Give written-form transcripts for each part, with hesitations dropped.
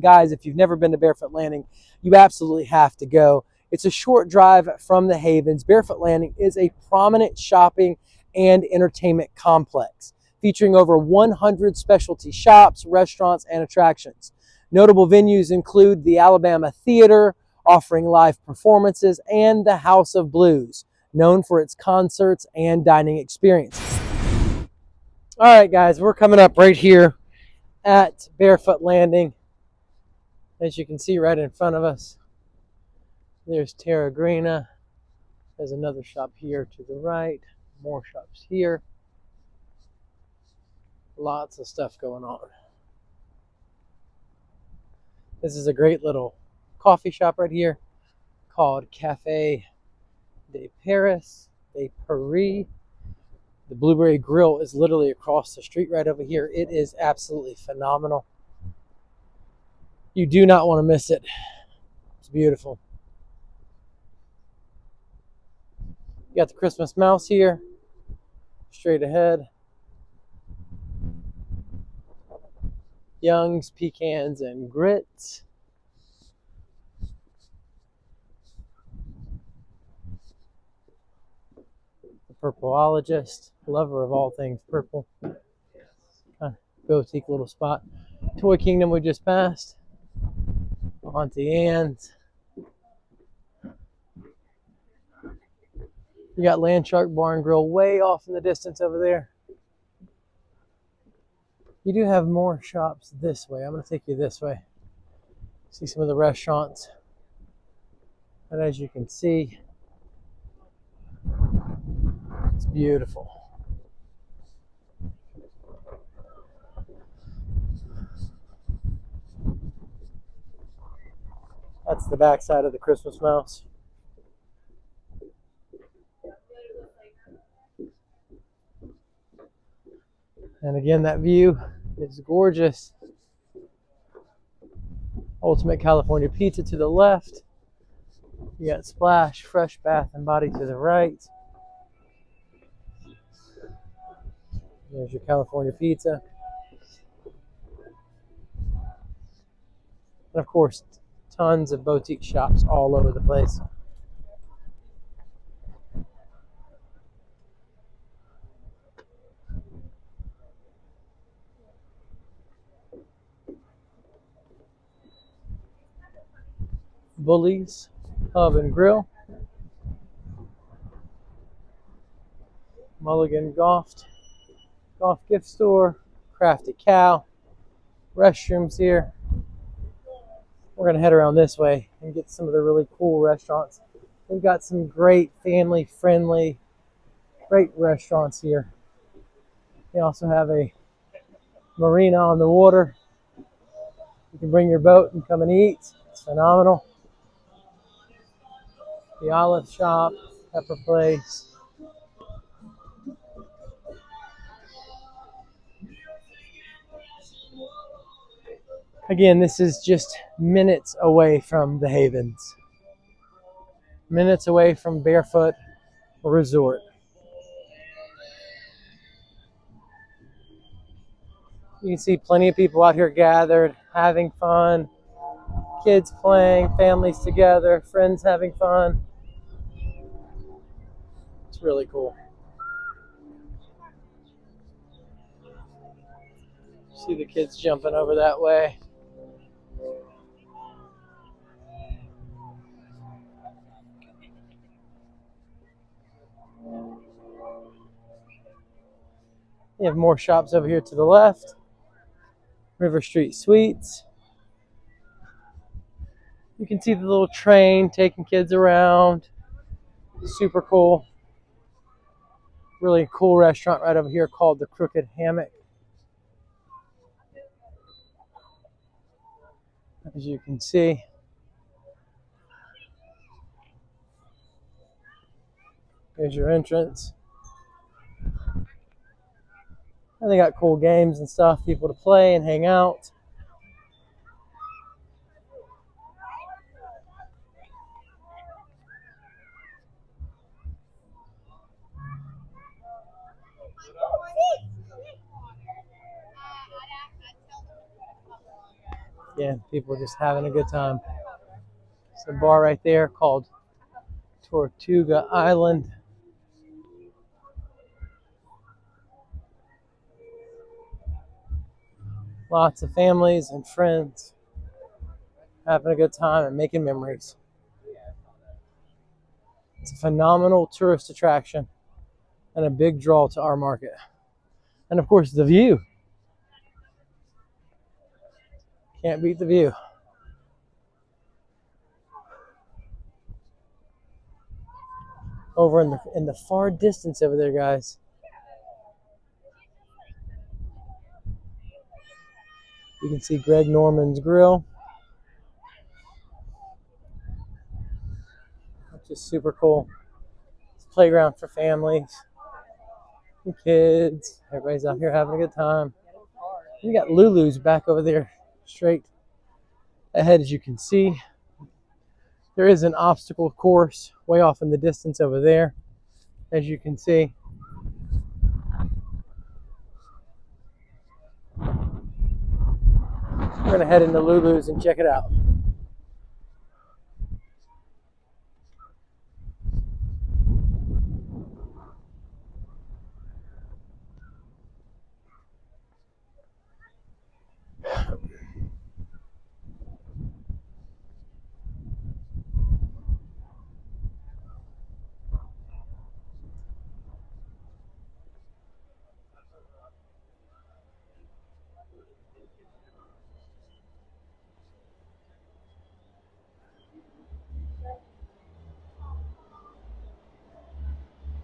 Guys, if you've never been to Barefoot Landing, you absolutely have to go. It's a short drive from the Havens. Barefoot Landing is a prominent shopping and entertainment complex featuring over 100 specialty shops, restaurants, and attractions. Notable venues include the Alabama Theater, offering live performances, and the House of Blues, known for its concerts and dining experience. All right, guys, we're coming up right here at Barefoot Landing. As you can see right in front of us, there's Terra Grina. There's another shop here to the right, more shops here. Lots of stuff going on. This is a great little coffee shop right here called Cafe de Paris, de Paris. The Blueberry Grill is literally across the street right over here. It is absolutely phenomenal. You do not want to miss it. It's beautiful. You got the Christmas mouse here, straight ahead. Young's Pecans and Grits. The Purpleologist, lover of all things purple. Boutique little spot. Toy Kingdom we just passed. Auntie Anne's. You got Landshark Bar and Grill way off in the distance over there. You do have more shops this way. I'm going to take you this way. See some of the restaurants. And as you can see, it's beautiful. That's the back side of the Christmas mouse. And again, that view is gorgeous. Ultimate California Pizza to the left. You got Splash, Fresh Bath and Body to the right. There's your California Pizza. And of course, tons of boutique shops all over the place. Bully's Pub and Grill. Mulligan Golf Gift Store. Crafty Cow. Restrooms here. We're going to head around this way and get some of the really cool restaurants. They've got some great family-friendly, great restaurants here. They also have a marina on the water. You can bring your boat and come and eat. It's phenomenal. The Olive Shop, Pepper Place. Again, this is just minutes away from the Havens. Minutes away from Barefoot Resort. You can see plenty of people out here gathered, having fun. Kids playing, families together, friends having fun. It's really cool. See the kids jumping over that way. You have more shops over here to the left. River Street Suites. You can see the little train taking kids around. Super cool. Really cool restaurant right over here called the Crooked Hammock. As you can see. Here's your entrance. And they got cool games and stuff, people to play and hang out. Again, people just having a good time. It's a bar right there called Tortuga Island. Lots of families and friends having a good time and making memories. It's a phenomenal tourist attraction and a big draw to our market. And of course, the view. Can't beat the view. Over in the far distance over there, guys, you can see Greg Norman's Grill, which is super cool. It's a playground for families and kids. Everybody's out here having a good time. You got Lulu's back over there straight ahead, as you can see. There is an obstacle course way off in the distance over there, as you can see. We're going to head into Lulu's and check it out.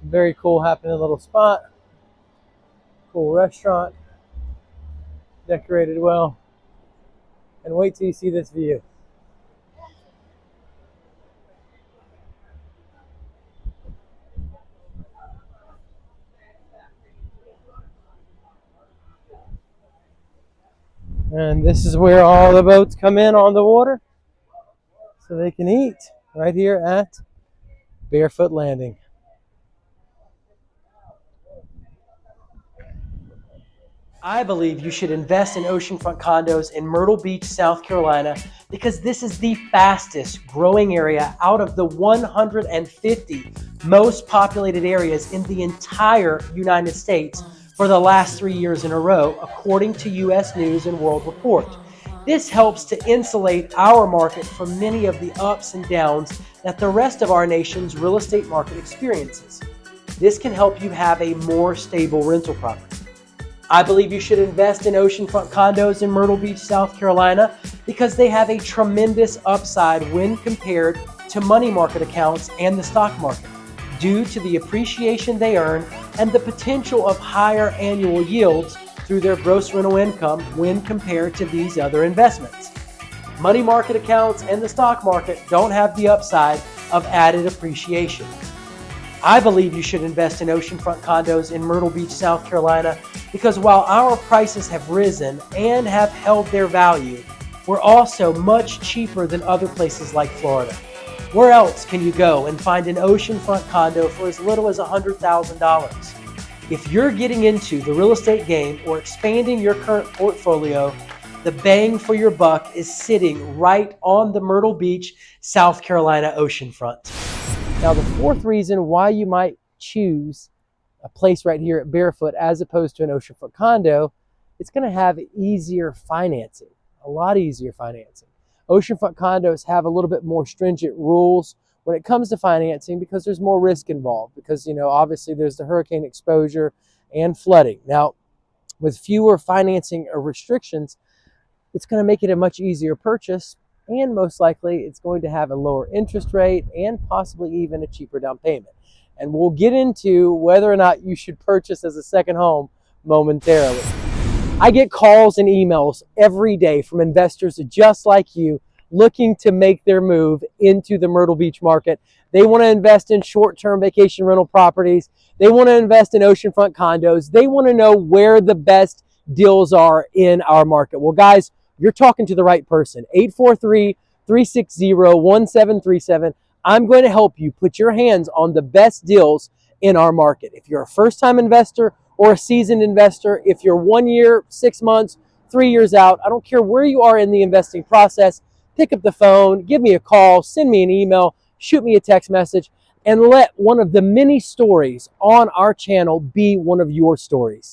Very cool happening little spot. Cool restaurant. Decorated well. And wait till you see this view. And this is where all the boats come in on the water so they can eat right here at Barefoot Landing. I believe you should invest in oceanfront condos in Myrtle Beach, South Carolina, because this is the fastest growing area out of the 150 most populated areas in the entire United States for the last 3 years in a row, according to U.S. News and World Report. This helps to insulate our market from many of the ups and downs that the rest of our nation's real estate market experiences. This can help you have a more stable rental property. I believe you should invest in oceanfront condos in Myrtle Beach, South Carolina, because they have a tremendous upside when compared to money market accounts and the stock market, due to the appreciation they earn and the potential of higher annual yields through their gross rental income when compared to these other investments. Money market accounts and the stock market don't have the upside of added appreciation. I believe you should invest in oceanfront condos in Myrtle Beach, South Carolina, because while our prices have risen and have held their value, we're also much cheaper than other places like Florida. Where else can you go and find an oceanfront condo for as little as $100,000? If you're getting into the real estate game or expanding your current portfolio, the bang for your buck is sitting right on the Myrtle Beach, South Carolina oceanfront. Now, the fourth reason why you might choose a place right here at Barefoot as opposed to an oceanfront condo, it's going to have easier financing, a lot easier financing. Oceanfront condos have a little bit more stringent rules when it comes to financing because there's more risk involved because, obviously there's the hurricane exposure and flooding. Now, with fewer financing restrictions, it's going to make it a much easier purchase, and most likely it's going to have a lower interest rate and possibly even a cheaper down payment. And we'll get into whether or not you should purchase as a second home momentarily. I get calls and emails every day from investors just like you looking to make their move into the Myrtle Beach market. They want to invest in short-term vacation rental properties. They want to invest in oceanfront condos. They want to know where the best deals are in our market. Well, guys, you're talking to the right person. 843-360-1737. I'm going to help you put your hands on the best deals in our market. If you're a first-time investor or a seasoned investor, if you're 1 year, 6 months, 3 years out. I don't care where you are in the investing process. Pick up the phone, give me a call, send me an email, shoot me a text message, and let one of the many stories on our channel be one of your stories.